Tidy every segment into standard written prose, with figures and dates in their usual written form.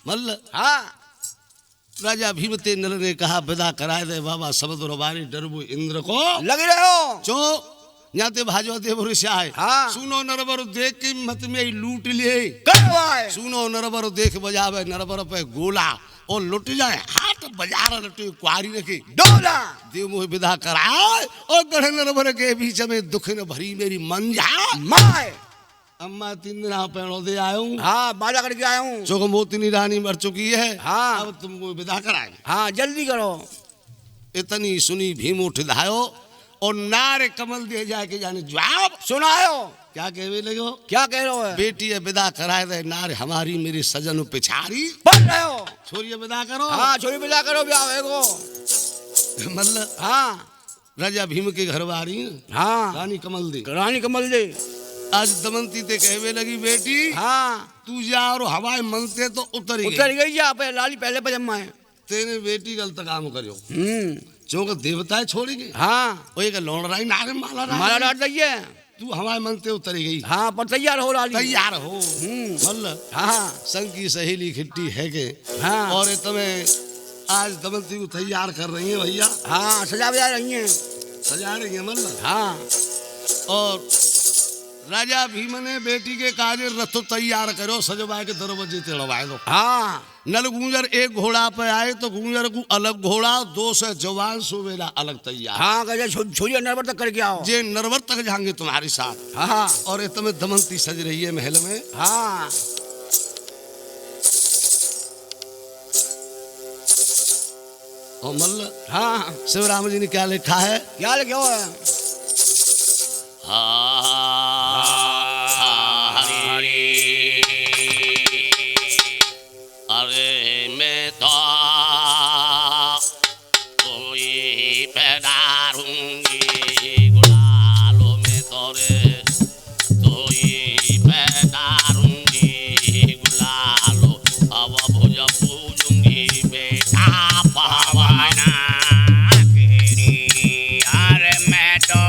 मल्ल हाँ राजा भीमते नल ने कहा विदा कराए दे बाबा शब्द रबारी डरबो इंद्र को लगे रहो चो याते भाजवते भरोसे आए हाँ। सुनो नरबर देख के मत में लूट लिए करवाए सुनो नरबर देख बजावे नरबर पे गोला और लुट जाए हाथ बाजार लुटे कुआरी रखे डोला देव मोह विदा कराए और गढ़ नरबर के बीच में दुख न भरी मेरी मंजा माए अम्मा 3 दिन पैणों दे आयो हाँ बाजा करके आया हूँ चोको मोतिनी रानी मर चुकी है हाँ। अब तुमको विदा कराए हाँ जल्दी करो इतनी सुनी भीम उठ धायो और नारे कमल दे जाए के जाने जवाब सुनायो क्या कहवे लगो क्या कह रहे हो बेटी है विदा कराए दे नारे हमारी मेरे सजन पिछाड़ी पढ़ रहे हो छोरिए विदा करो हाँ छोरी बिला करो ब्याह को मतलब हाँ राजा भीम के घर वारी हाँ रानी कमल दे रानी कमल दे आज दमंती ते कहवे लगी बेटी हाँ तू जा और हवाए मनते तो उतर गई जा पे लाली पहले पजम्मा है तेने बेटी गलत काम करियो चौक देवताएं छोड़ेंगे हाँ वो एक लौंडराई नारे माला डाल दइए तू हमारे मनते उतरी गई हाँ पर तैयार हो लाली तैयार हो मल्ल हाँ संग की सहेली खिट्टी है के हाँ और ये तुम्हें आज दमंती को तैयार कर रही है भैया हाँ सजा बजा रही है सजा रही है मल्ल हाँ और राजा भीम ने बेटी के कार्य रथ तैयार करो सजवाए के दरवाजे चढ़वाए दो हाँ नल गूंजर एक घोड़ा पे आए तो गूंजर को अलग घोड़ा 2 से जवान सुवेला अलग तैयार हाँ कहे छोरी नरवर तक करके आओ जे नरवर तक जाएंगे तुम्हारे साथ हाँ और ये तुम्हें दमंती सज रही है महल में हाँ और मल्ल हाँ शिवराम जी ने क्या लिखा है क्या लिखे हो अरे मैं तो कोई पैदारूंगी गुलालों में तोरे कोई पैदारूंगी गुलालो अब भुज पूजूंगी बेटा पावना तेरी अरे मैं तो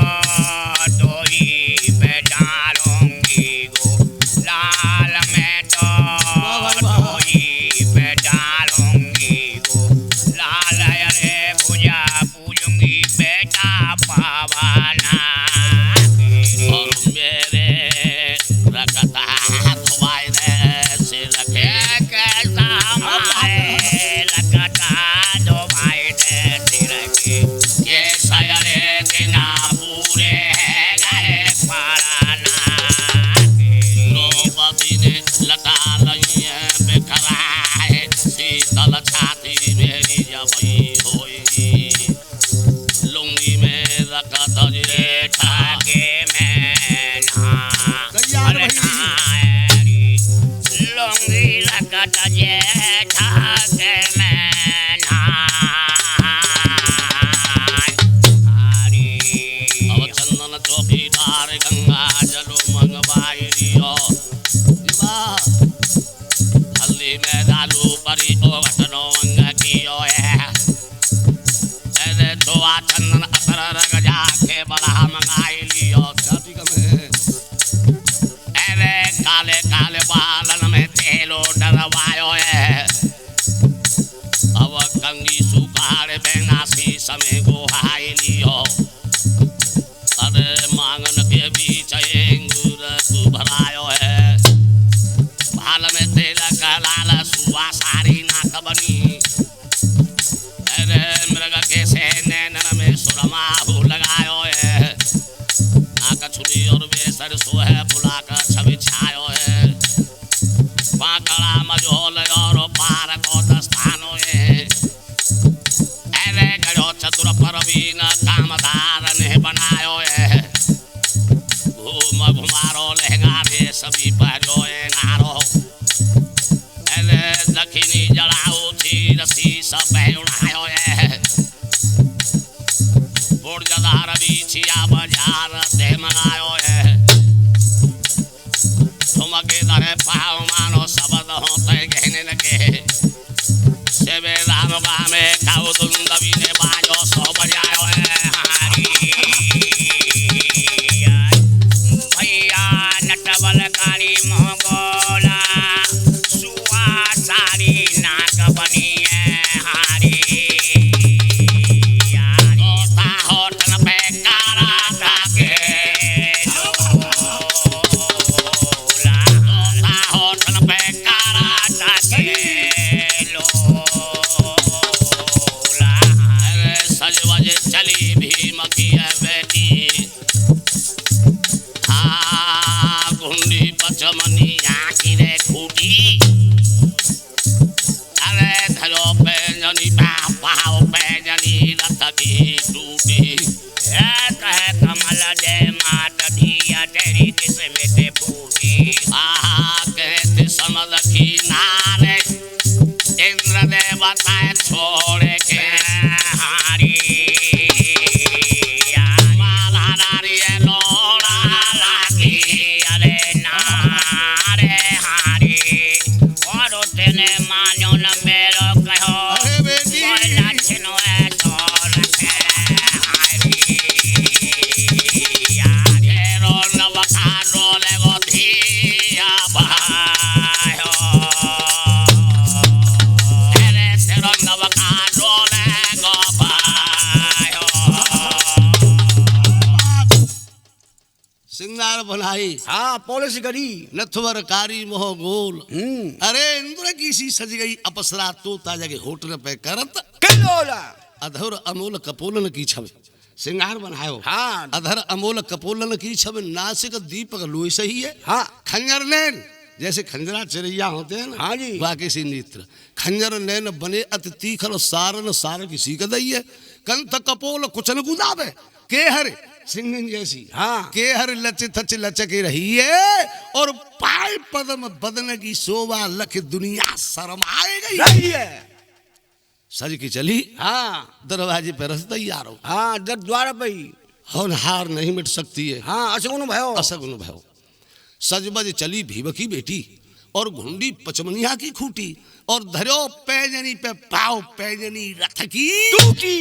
नटवल काली मोगोला सुआ सारी के लोला अरे सजवज चली भीम की है बेटी हाँ घुंडी पचमनिया की रे खूटी अरे धरो पे जनी पाओ पे जनी रथ की टूटी कहे कमल जय मात दिया तेरी किस्मत फूटी आहा कहते समझ की नारे इंद्र देवता छोड़ के हारी माला नारी लोड़ा लागी अरे नारे हारी और तेने मानो न मेरो कहो अरे बेटी लक्षण है तोर के हारी रो नवका रोले गो धिया भायो तेरे तेरो नवका रोले गो भायो सिंगार बनाई हाँ पॉलिसी करी नथवर कारी मोह गोल हम्म अरे इंद्र की सी सज गई अपसरा तोता जगे होटल पे करत किलोला अधर अमोल कपोलन की छवि सिंगार बनायो हाँ अधर अमोल कपोलन की छवि नासिक दीपक लोई सही है हाँ खंजर नैन जैसे खंजरा चिड़ैया होते हैं ना हाँ जी। वाकई सी नेत्र खंजर नैन बने अति तीखर सारन सार की सीख दई है कंथ कपोल कुचन गुदाबे के हरे सिंह जैसी हाँ। के हर लच थच लचक रही है और पाय पदम बदन की शोभा लख दुनिया शर्माए गई रही है सज की चली हाँ दरवाजे पे रस तैयार हो हाँ दर द्वार पे होनहार नहीं मिट सकती है हाँ असगुन भयो असगुन भयो सजबज चली भीम की बेटी और घुंडी पचमनिया की खूटी और धरो पैजनी पे पाओ पैजनी रथ की टूटी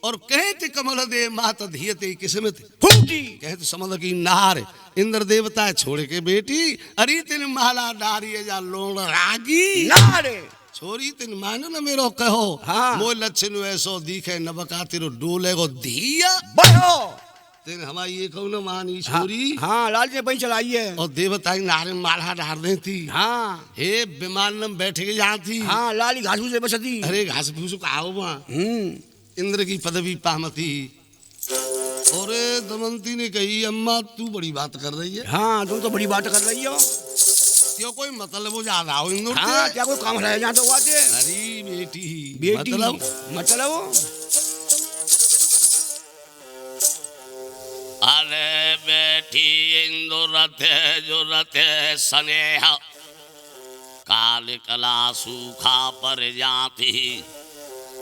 और कहते कमल दे मात धियते किस्मत फूटी कहते समझ की नार इंद्र देवता छोड़ के बेटी अरे तिन माला डारी जा लोण रागी नारे छोरी तिन मानो न मेरो कहो हाँ। मो लक्षण ऐसो दिखे नबका तेरो डोले को धिया भयो तिन हमारी ये कहू न मानी छोरी हाँ लाल जी पही चलाई है और देवता की नारे माला डाल रही थी हाँ हे विमान में बैठ के जहाँ थी हाँ लाली घासू से बसती अरे घास फूस आओ वहाँ इंद्र की पदवी पामती और दमंती ने कही अम्मा तू बड़ी बात कर रही है हाँ तुम तो बड़ी बात कर रही हो क्यों कोई मतलब वो ज्यादा हो इंद्र हाँ क्या कोई काम है यहाँ तो हुआ थे अरे बेटी बेटी मतलब अरे बेटी इंदु रथे जो रथे स्नेह काल कला सूखा पर जाती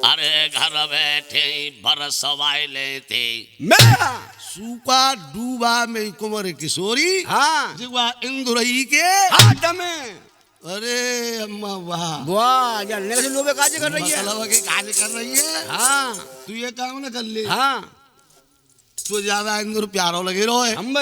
अरे घर बैठे बरसवाए लेते मैं सूखा डूबा में कुंवर किशोरी हाँ जिगवा इंदुरई के हाथ में अरे अम्मा वाह वाह यार नेक्स्ट लोबे काज कर रही है मतलब के काज कर रही है हाँ तू ये काम न कर ले हाँ तू ज्यादा इंदुर प्यारो लगे रो है हम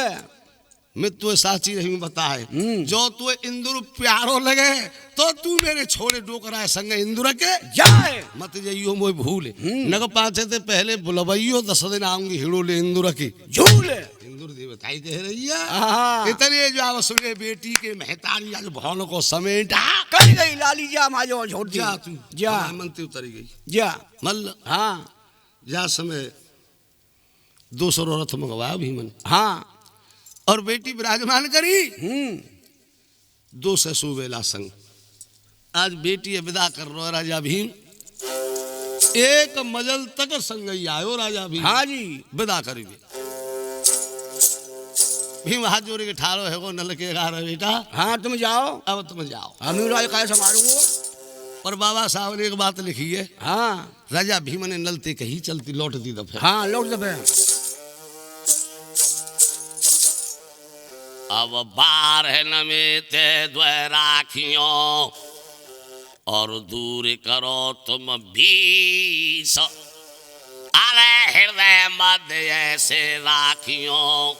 मैं तुझे साची नहीं बताए जो तू इंदुर प्यारो लगे तो तू मेरे छोड़े डोकरा संग इंदुर के जाए मत जाइयो मोय भूल नग पाचे ते पहले बुलवाइयो 10 दिन आऊंगी हिड़ो ले इंदुर की झूल इंदुर देवताई कह रही है हाँ इतने जो आव सुने बेटी के महतारी आज भवन को समेटा कर गई लाली जा माजो छोड़ दी जा तू जा मंत्री उतरी गई जा मल्ल हाँ जा समय 200 रथ मंगवाया भीमन हाँ और बेटी विराजमान करी 200 सुबेला संग आज बेटी विदा कर रो राजा भीम एक मजल तक संग ही आयो राजा भीम हाँ जी विदा करी भीम हाथ जोड़ के ठारो है को नल के गार बेटा हाँ तुम जाओ अब तुम जाओ हम राज काय संभालूंगा और बाबा साहब ने एक बात लिखी है हाँ राजा भीम ने नलते कही चलती लौटती दफे हाँ लौट दफे अब बार है नमेते द्वै राखियों और दूर करो तुम बीस अरे हृदय मध्य ऐसे राखियों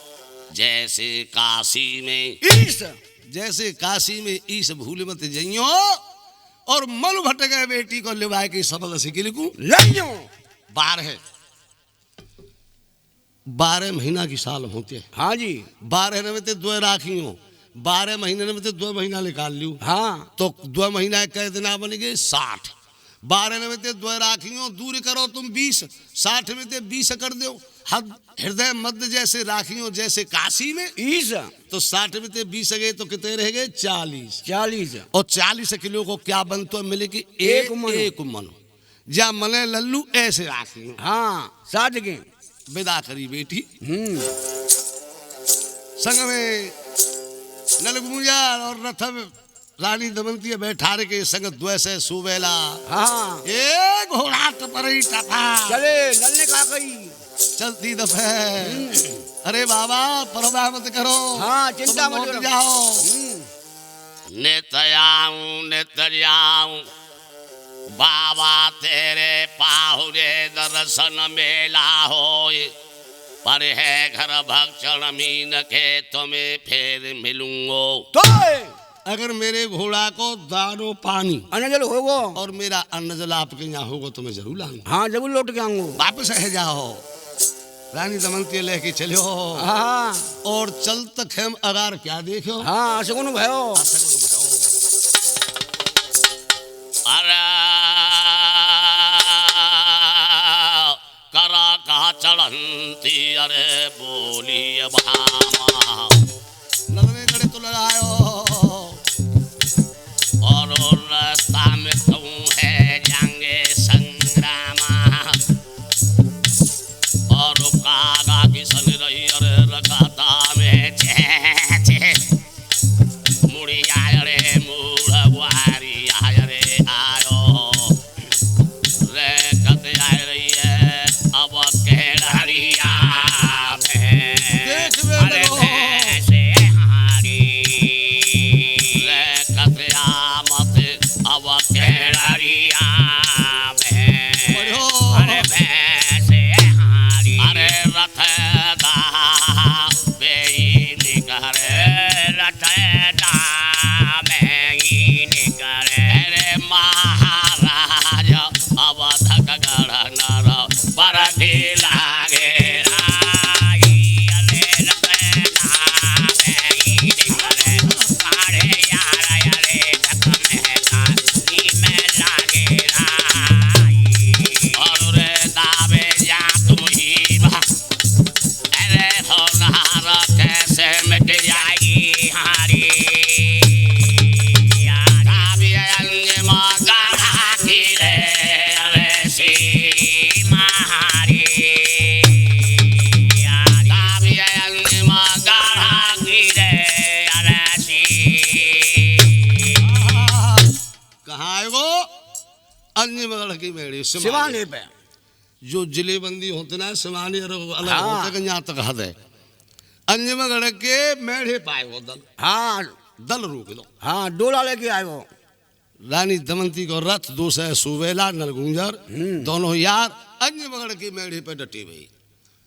जैसे काशी में ईस जैसे काशी में ईस भूल मत जइयो और मल भटक बेटी को लिवाए के सबल सिकी लिखूं लइयो 12 महीना की साल होते हैं हाँ जी 12 में ते 2 राखियों 12 महीने में तो 2 महीना निकाल लियो हाँ तो 2 महीना कै दिना बन गए 60। 12 में ते 2 राखियो दूर करो तुम 20, 60 में ते 20 कर दो। हृदय मध्य जैसे राखियो जैसे काशी में, ईस तो 60 में ते 20 गए तो कितने रह गए 40। 40 और 40 किलो को क्या बनतो मिले कि एक मन। एक मन जा मने लल्लू ऐसे राखियो। हाँ 60 के विदा करी बेटी संग में नलगुंजार और रथ में रानी दमंती बैठारे के संग द्वैसे सुबेला। हाँ ए घोड़ा पर ही टपा चले नल्ले का गई चलती दफे। अरे बाबा परवाह मत करो, हाँ चिंता तुम मत लौट करो। जाओ। नित जाऊं बाबा तेरे पाहुरे दर्शन मेला होए, पर है घर भक्षण मीन के तुम्हें फिर मिलूंगो। तो अगर मेरे घोड़ा को दानो पानी अनजल होगो और मेरा अन्न जल आपके यहाँ होगा तो मैं जरूर लाऊंगा। हाँ जरूर लौट के आऊंगो। वापस है जाओ। रानी दमंती लेके चलो हाँ और चलत खेम अगार क्या देखो। हाँ सगुन भयो अरे करा कहा चढ़ंती अरे बोली भामा नलवे गड़े तो लड़ायो और रास्ता में तू है जाएंगे संग्रामा और कागा किसन रही अरे रखाता में छे मुड़ी आय रे मूढ़ बुआरी आय रे आयो रे कत आय रही है अब केड़िया में देख बे अरे लगो। भैंसे हारी रे कतया मत अब केड़िया में बढ़ो। अरे भैंसे हारी अरे रथ दा बेई निकरे रथ दा बेई निकरे रे महाराज अवध गढ़ नर बरधी लागे राई अरे रथ दा बेई निकरे साढ़े यार अरे जग में काली में लागे राई और रे दावे जा तुम ही अरे होनहार कैसे मिट जाएगी हारी दावे अंजमा गाढ़ा की रे अरे सी महारी दावे अंजमा गाढ़ा की रे अरे सी कहाँ है वो अन्य मगड़ की मेड़ी सिवाने पे जो जिलेबंदी होते ना सिवानी और अलग हाँ। होते कि यहाँ तक हद है। अन्य मगड़ के मेढ़े पाए वो दल हाँ दल रोक दो। हाँ डोला लेके आए वो रानी दमंती को रथ दूसरे सुवेला नलगुंजर दोनों यार अन्य मगड़ की मेढ़े पे डटी हुई।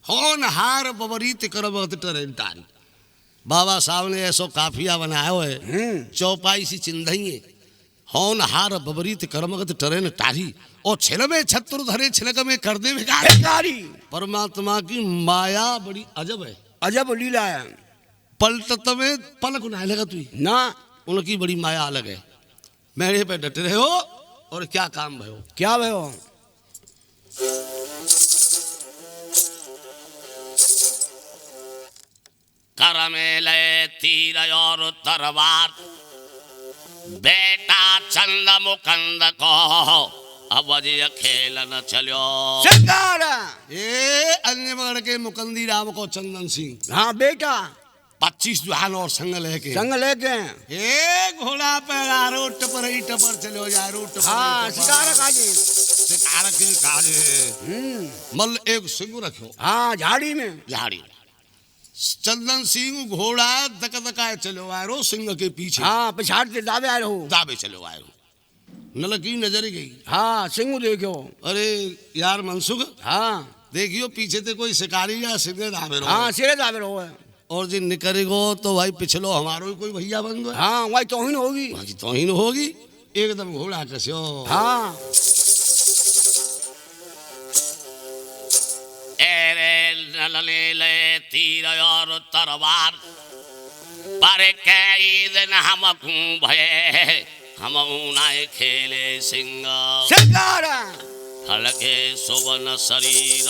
होनहार बबरीत कर वक्त टरेन तारी। बाबा साहब ने ऐसो काफिया बनाया है चौपाई सी चिंधइए होनहार बबरीत करमगत टरेन टारी और छिलमे छत्र धरे छिलक में कर दे भिखारी। भिखारी परमात्मा की माया बड़ी अजब है। अजब लीला है पलटत में पलक उन्हें लगा तू ना उनकी बड़ी माया अलग है। मेरे पे डटे रहे हो और क्या काम भयो। क्या भयो कर में ले तीर और तलवार बेटा चंद मुकंद को अब ये खेल न चलो सरकार ये अन्य मगड़ के मुकंदी राम को चंदन सिंह हाँ बेटा 25 जुहान और संग लेके संग लेके ए घोड़ा पे आरो टपर ही टपर चलो जा रो टपर हाँ शिकार काजी शिकार के काज मल एक सिंह रखो हाँ झाड़ी में झाड़ी चंदन सिंह घोड़ा दक दकाए चलो आरो सिंह के पीछे हाँ पिछाड़ से दावे आए रहो दाबे चलो आरो नल की नजर गई। हाँ सिंह देखो अरे यार मनसुख हाँ देखियो पीछे ते कोई शिकारी या सिंह दाबे रहो हाँ सिरे दावे रहो है और जिन निकरेगो तो भाई पिछलो हमारो ही कोई भैया बन गए हाँ वही तोहिन होगी बाकी तोहिन होगी एकदम घोड़ा कसो। हाँ एरे ले ले तीर और तलवार पर कई दिन हमकू भये हम नाय खेले सिंह सिंगार हलके सुवन शरीर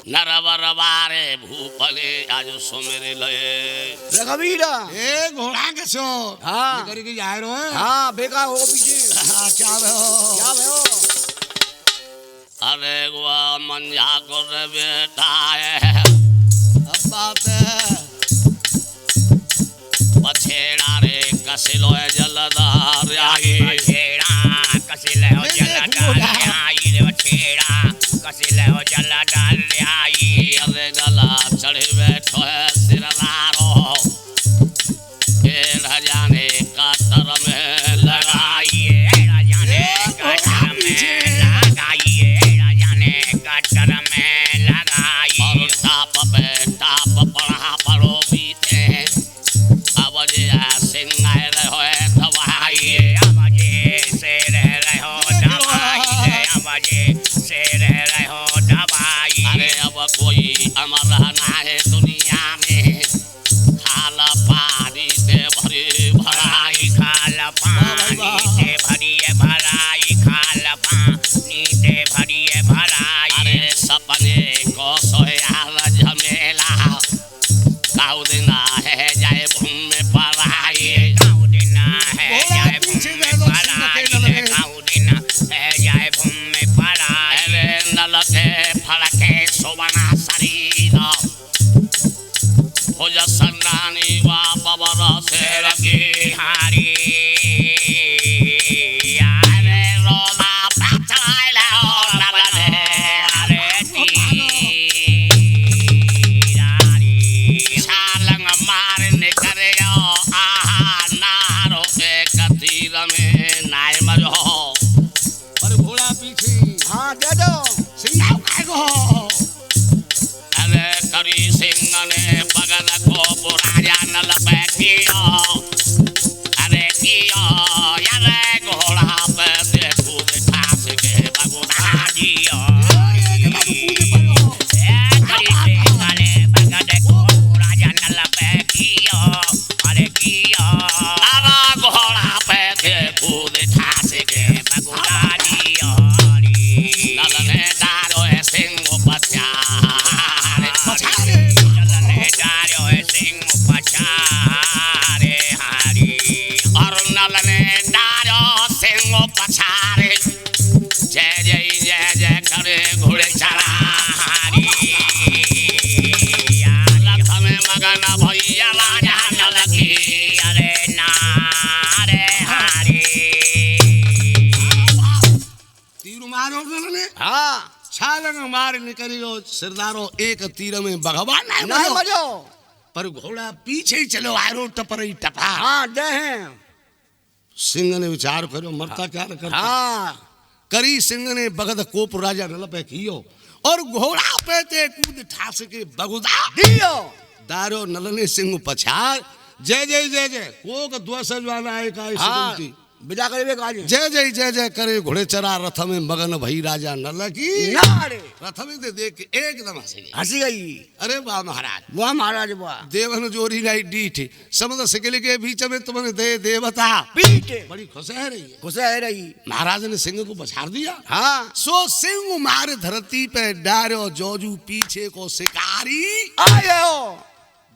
नरवर बारे भूपले आज सुमेर लये रघुवीरा ए घोड़ा के सो हाँ। ये करके जाए रो है हाँ बेका हो पीछे हाँ, क्या भे हो क्या भयो अरे गुआ मंजा को रे बेटा है अब बात है पछेड़ा रे कसिलो जलदार आगे छेड़ा कसिले हो जल डाल आई रे छेड़ा कसिले हो जल डाल आई अरे गला चढ़े बैठो है सिरदारो के न जाने कातर में लगाइए राजा ने कटर में लगाइए राजा ने कटर में लगाइए और टाप पे टाप पढ़ा पढ़ो बीते अब जे सिंगार होए दवाई आवाजे से रह हो दवाई आवाजे से रह हो दवाई अरे अब कोई अमर ना है दुनिया में खाल पानी से भरी भराई खाल पानी से भरिए भराई खाल पानी से भरिए भराई अरे सपने को सोयाल झमेला काऊ दिना है जाए भूम में पराई गाँव दिना है घोड़ा जाए पीछे भूम दे में दो, पराई सिंह के गाँव दिना है जाए भूम में पराई अरे नलके फड़के सोवना शरीर हो जसनानी वा बबर से रखी हारी अरे रोला पचाइला और नलने छालंग मारने करे आहा नारो एक तीर में नाय मरो पर घोड़ा पीछे हाँ दे दो सिंगाव काय को अरे करी सिंह ने बगल को राजा नल बैठियो अरे कियो यारे घोड़ा पे देखू बिठा सके बगुड़ा जियो आवा घोड़ा पे देखू बिठा सके नल ने डालो है सिंह पछारे और नल ने डालो सिंह पछारे जय जय करे घोड़े चढ़ा रथ में मगन भैया राजा नल की तीर मारो ने हाँ छालंग मार निकलियो सिरदारो एक तीर में भगवान नहीं नहीं मजो पर घोड़ा पीछे ही चलो आरो टपरई टपा हाँ दे हैं सिंह ने विचार करो मरता क्या न करता हाँ करी सिंह ने बगद कोप राजा नल पे कियो और घोड़ा पे ते कूद ठास के बगुदा दियो दारो नल ने सिंह पछार जय जय जय जय को का दुआ सजवाना है का हाँ सिंह विदा करे काज जय जय करे घोड़े चरा रथ में मगन भई राजा नल की ना रे रथ में ते देख के एकदम हंस गई हंसी गई अरे वाह महाराज वाह महाराज वाह देवन जोरी नहीं डीठ समुद्र सिकल के बीच में तुमने दे देवता पीठ बड़ी खुश है रही है खुश है रही महाराज ने सिंह को बछाड़ दिया हाँ सो सिंह मार धरती पे डारो जोजू पीछे को शिकारी आए हो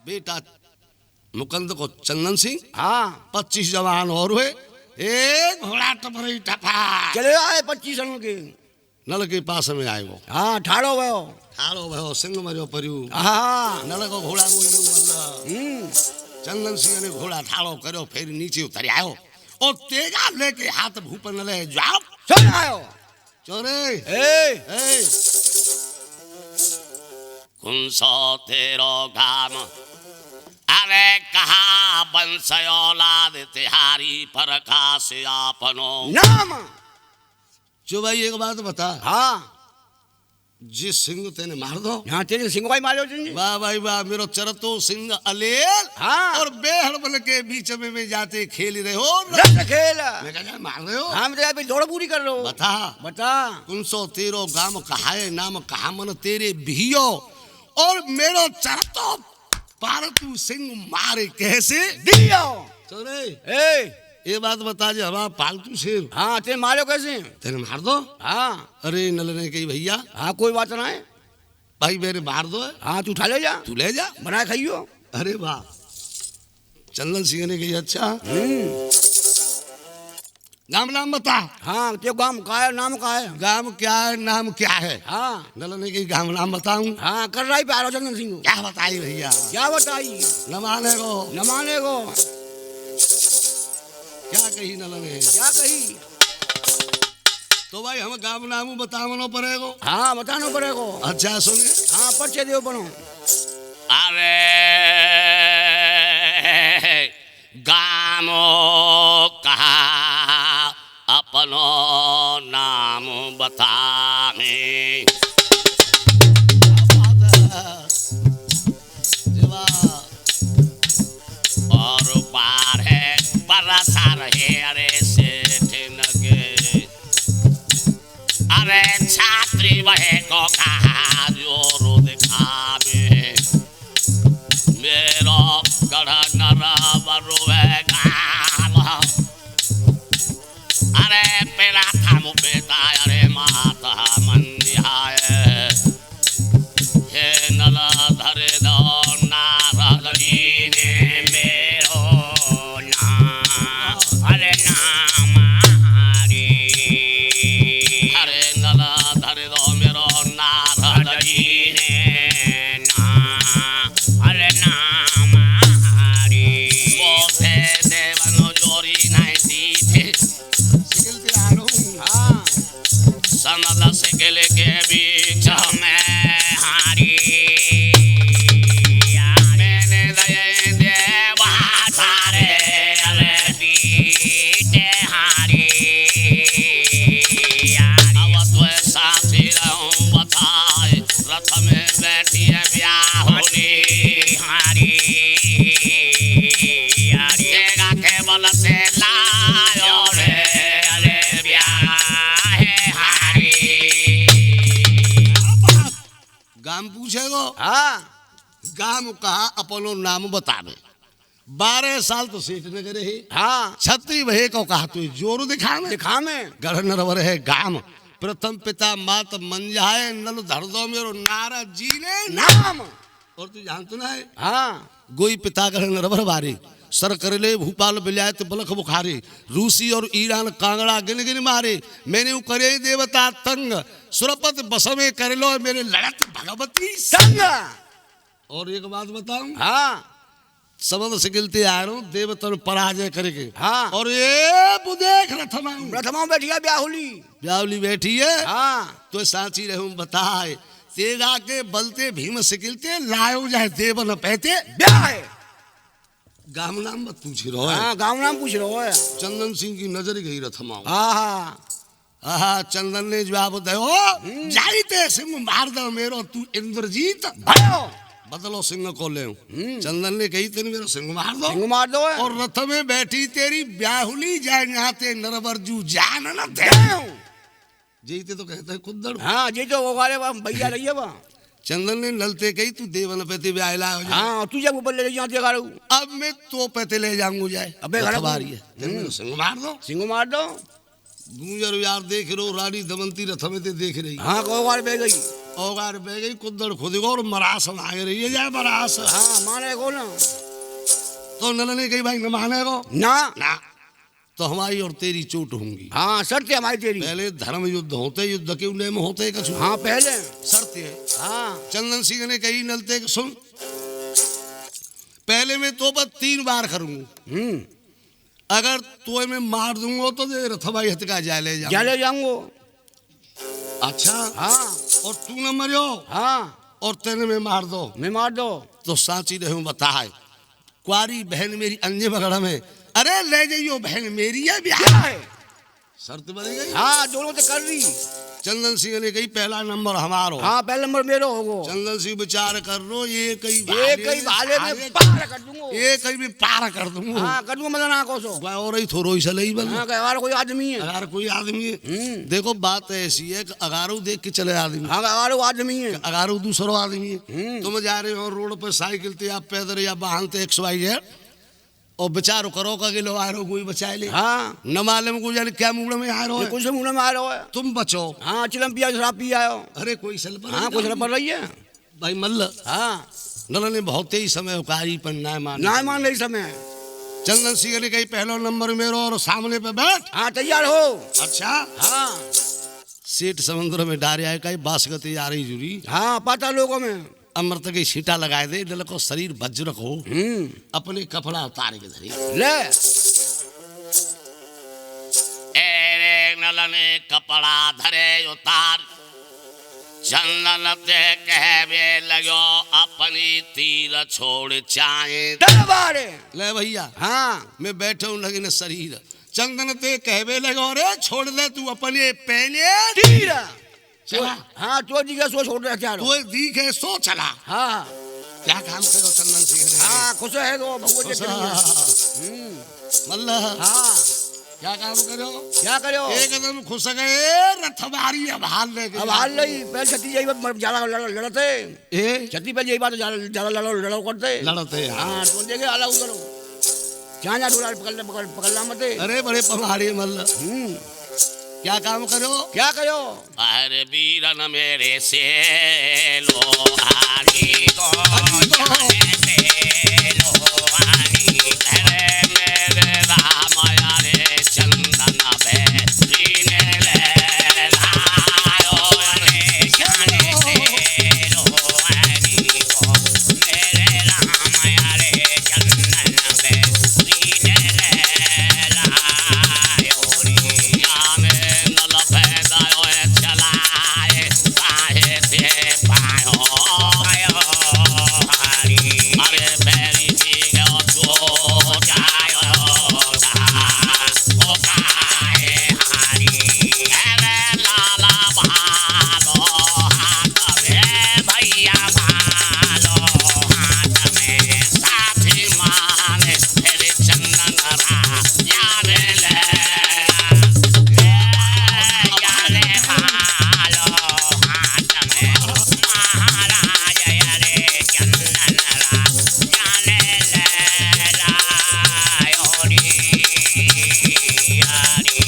बेटा मुकंद को चंदन सिंह हाँ 25 जवान और हुए एक घोड़ा टपरई टपा चले आए 25 रन के नल के पास में आए वो हाँ ठाड़ो भयो ठाड़ो भयो सिंह मरो परियू हाँ नल को घोड़ा बोलियो वल्ला चंदन सिंह ने घोड़ा ठाड़ो करो फिर नीचे उतर आयो और तेजा लेके हाथ भूपन ले जाओ सुन आयो चोरे ए कुंसो तेरो गाम अरे कहा बंश औलाद तिहारी पर खास आपनो नाम जो भाई एक बात बता हाँ जिस सिंह तेने मार दो हाँ तेरे सिंह भाई मारो तुझे वाह भाई वाह मेरो चरतो सिंह अलेल हाँ और बेहड़बल के बीच में जाते खेल रहे हो रस खेल मैं कहा मार रहे हो हाँ मेरे अभी दौड़ पूरी कर लो बता बता कुंसो तेरो गाम कहाए नाम कहा मन तेरे भियो और मेरो चरतो पालतू सिंह मारे कैसे दियो चले ए ये बात बता जे हमारा पालतू शेर हाँ ते मारो कैसे तेने मार दो हाँ अरे नल ने कही भैया हाँ कोई बात ना है भाई मेरे मार दो हाँ तू उठा ले जा तू ले जा बनाए खाइयो अरे वाह चंदन सिंह ने कही अच्छा नाम बता हाँ ते गाम का है नाम का है गाम क्या है नाम क्या है हाँ नल ने कही गाम नाम बताऊं हाँ कर रहा ही प्यारो चंदन सिंह क्या बताई भैया क्या बताई न माने को न माने को क्या कही नल ने क्या कही तो भाई हम गाँव नामू बतावनो पड़ेगो। हाँ बताना पड़ेगा। अच्छा सुने। हाँ पर्चे देव बनो। अरे गामो कहा अपनो नाम बताने और पार है बरसा रहे अरे सेठ नगे अरे छात्री वहे को कहा जोरो दिखा में मेरो गढ़ नरा बरुए गाम अरे पेरा था मुपेता अरे माता मंदिहाय हे नला धरे दो नारदली ने मेरो नाम अरे नाम हरि अरे नला धरे दो मेरो नारदली ने नाम अरे नाम हरि वो थे देवनो जोरी नहीं दी सिगलते आ रहा हूँ। हाँ सनद सिगल के बीच में हारी मैंने दये देवा सारे अरे बीच हारी अब तो साथी रहूं बताए रथ में बैठी है ब्याह होनी हारी यारिएगा केवल से लायो रे अरे ब्याह है हारी गाम पूछेगो। हाँ गाम कहा अपनो नाम बतावे। 12 साल तो सेठ न करे ही। हाँ छत्री भये को कहा तू जोर दिखा में दिखा में गढ़ नरवर है गाम प्रथम पिता मात मंजाए नल धर दो मेरो नारद जी ने नाम और तू जानतो ना है हाँ गोई पिता गढ़ नरवर बारी सर करले भूपाल बिलायत बलख बुखारी रूसी और ईरान कांगड़ा गिन गिन मारे मैंने करे देवता तंग सुरपत बस में कर लो मेरे लड़त भगवती संग और एक बात बताऊं हाँ समझ से गिलते आ रहा हूँ देवतन पराजय करके हाँ और ये बुदेख रथमा प्रथमा बैठिया ब्याहुली ब्यावली बैठी है हाँ तो सांची रहूं बताए तेगा के बलते भीम सिकिलते लायो जाए देवन पहते ब्याह है गाम नाम मत पूछ रहो है हाँ गाँव नाम पूछ रहे हो चंदन सिंह की नजर गई रथमाओ हाँ हाँ आहा चंदन ने जवाब दो जाइते सिंह मार दो मेरो तू इंद्रजीत भयो बदलो सिंह को ले चंदन ने कही तेने मेरो सिंह मार दो सिंह मार दो और रथ में बैठी तेरी ब्याहुली जाए यहाँ ते नरवरजू जान न दे जीते तो कहते हैं खुद हाँ जी तो वो वाले भैया रही है वहाँ चंदन ने नलते कही तू देवन पे ब्याहला हो जाए हाँ तू जब ऊपर ले जाते अब मैं तो पैते ले जाऊंगा जाए अबे घर बारी है तेरे मेरो सिंह मार दो सिंह मार दो गूंजर यार देख रो रानी दमंती रथ में ते देख रही हाँ को वाले बह गई औगार बह गई कुदड़ खुद गो और मरास मांग रही है जाए मरास हाँ माने को ना तो नल ने कही भाई न माने को ना ना तो हमारी और तेरी चोट होंगी हाँ शर्त है हमारी तेरी पहले धर्म युद्ध होते युद्ध के उन्हें में होते कछु हाँ पहले शर्त है हाँ चंदन सिंह ने कही नलते कि सुन पहले मैं तो बस 3 बार करूंगा अगर तो मैं मार दूंगा तो दे रथभाई हथ का जाए ले जा ले जाऊंगो अच्छा हाँ और तू न मरियो हाँ और तेने में मार दो मैं मार दो तो सांची रहूं बताए कुआरी बहन मेरी अन्य बगड़ में अरे ले जाइयो बहन मेरी है ब्याह क्या है शर्त बनी गई। हाँ दोनों तो कर दी। चंदन सिंह ने कही पहला नंबर हमारो। हाँ पहला नंबर मेरो होगो। चंदन सिंह विचार कर रो ये कई भाले में पार कर दूंगा। ये कई भी पार कर दूंगा। हाँ कर दूंगा मदन आंखों सो। और ही थोड़ो ही सलई बन। हाँ अगर कोई आदमी है। अगर कोई आदमी है देखो बात ऐसी है कि अगारू देख के चले आदमी। हाँ अगर आदमी है। अगारू दूसरो आदमी है। तुम जा रहे हो रोड पर साइकिल ते या पैदल या वाहन ते XYZ और बेचारो करो का लो आ रहे कोई बचाए ले। हाँ न मालूम को जाने क्या मुंह में आ रहा है। कुछ मुंह में आ रहा है। तुम बचो। हाँ चिलम पिया शराब पी आयो। अरे कोई सल पर। हाँ कुछ पड़ रही है भाई मल्ल। हाँ नल ने बहुत ही समय उकारी पर ना मान नहीं समय। चंदन सिंह ने कही पहला नंबर मेरो और सामने पे बैठ। हाँ तैयार हो। अच्छा हाँ सेठ समुद्र में डारे आए कई बासगती आ रही जुरी। हाँ पता लोगों में अमृत की छींटा लगाए दे दिल को शरीर वज्र रखो। अपने कपड़ा उतार के धरी ले। एरे नलने कपड़ा धरे उतार चंदन ते कहवे लगो अपनी तीर छोड़ चाहे दरबारे। ले भैया। हाँ मैं बैठा हूँ लगे न शरीर चंदन ते कहवे लगो रे छोड़ दे तू अपने पहले तीर। चला। हाँ तो जी का सो छोड़ रहा चारो। तू दिखे सो चला। हाँ क्या काम करो चंदन सिंह ने। हाँ खुश है तो भगवत जी। मल्ला हाँ क्या काम करो। क्या करो। एकदम खुश गए रथबारी अब हाल लेके। अब हाल नहीं पहले छत्ती यही बात ज्यादा लड़ते। ए छत्ती पहले यही बात ज्यादा लड़ो करते। लड़ते। हाँ तो देखे अलग करो। जहाँ डोला पकड़ना मत। अरे बड़े पहाड़ी मल्ल क्या काम करो। क्या करो। अरे वीरन मेरे से लो आरी को जाने से लो आरी अरे मेरे राम यारे चंदन बेरीने ले लायो रे जाने से लो आरी को मेरे राम यारे चंदन बेरीने ले लायो रे जाने नल पैदायो चलाए काहे से पायो अरे बेरी जी गो तो जायो ओ काहे हारी अरे लाला भालो हाथ में भैया भालो हाथ में साथी माने फिर चंदन रा यार ले यारे भालो हाथ में महाराज यारे चंदन रा जाने ले लायो रे यारी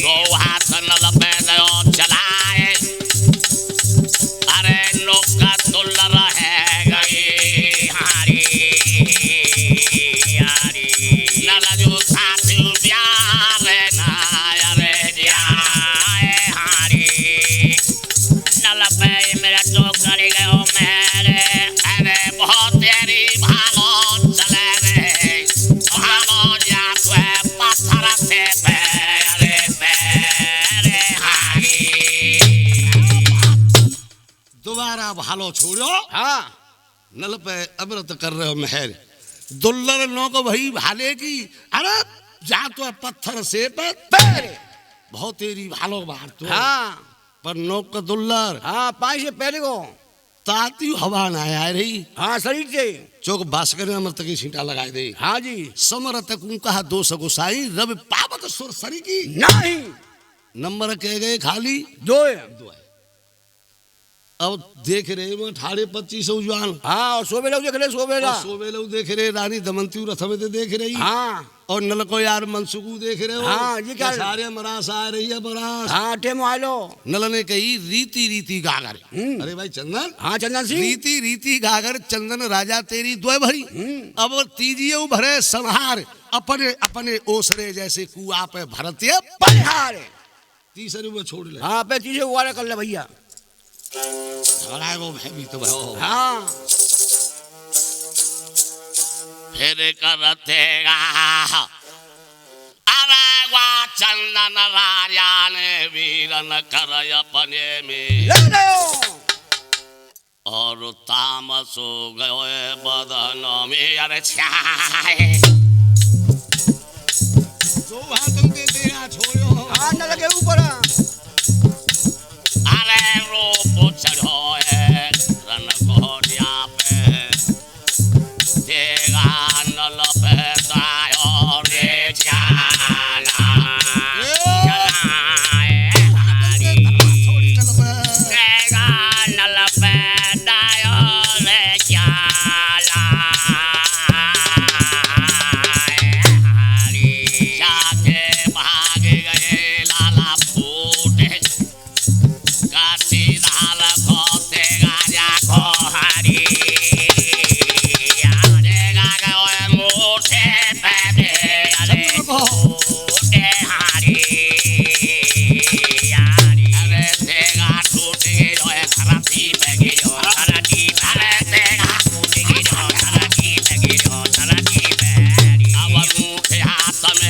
दो हाथ नल पे दो चलाए अरे नौका दुल्लर है गई हारी यारी नल जो साथी प्यार ना अरे जाए हारी नल पे मेरा तो कर गयो मेरे अरे बहुत तेरी भालो चले रे भालो जा तू पत्थर से पैरे पैरे हारी दोबारा भालो छोड़ो। हाँ नल पे अमृत कर रहे हो मेहर दुल्लर नो को भाई भाले की। अरे जा तो पत्थर से पैरे। बहुत तेरी भालो बाहर तो। हाँ पर नोक का दुल्लर हाँ पाँच से पहले को। ताती हवा ना आया रही। हाँ शरीर से। चौक बासकर में अमृत की छींटा लगाए दे। हाँ जी समरत कू कहा दो सगुसाई रब पावत सुर सरी की। नहीं नंबर कह गए खाली दो है। अब देख रहे वो 18-25 जवान। हाँ और सोबेला देख रहे सोबेला। सोबे लोग देख रहे रानी दमंती रथ में देख रही। हाँ और नल को यार मनसुकू देख रहे हो। हाँ, ये क्या- सारे मरास आ रही है बरास। हाँ टेम आलो। नल ने कही रीति रीति गागर। अरे भाई चंदन हाँ चंदन सिंह। रीति रीति गागर चंदन राजा तेरी द्वय भरी। अब तीजिए भरे संहार अपने अपने ओसरे जैसे कुआ पे भरते परिहार। तीसरे में छोड़ ले। हाँ पे तीसरे वाला कर ले भैया। झगड़ा वो भी तो भाई। हाँ फिर करतेगा अरे वाह चंदन राजा ने वीरन कर अपने में ले लो। और तामस हो गए बदन में अरे छाए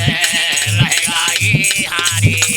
रहेगा ये हारी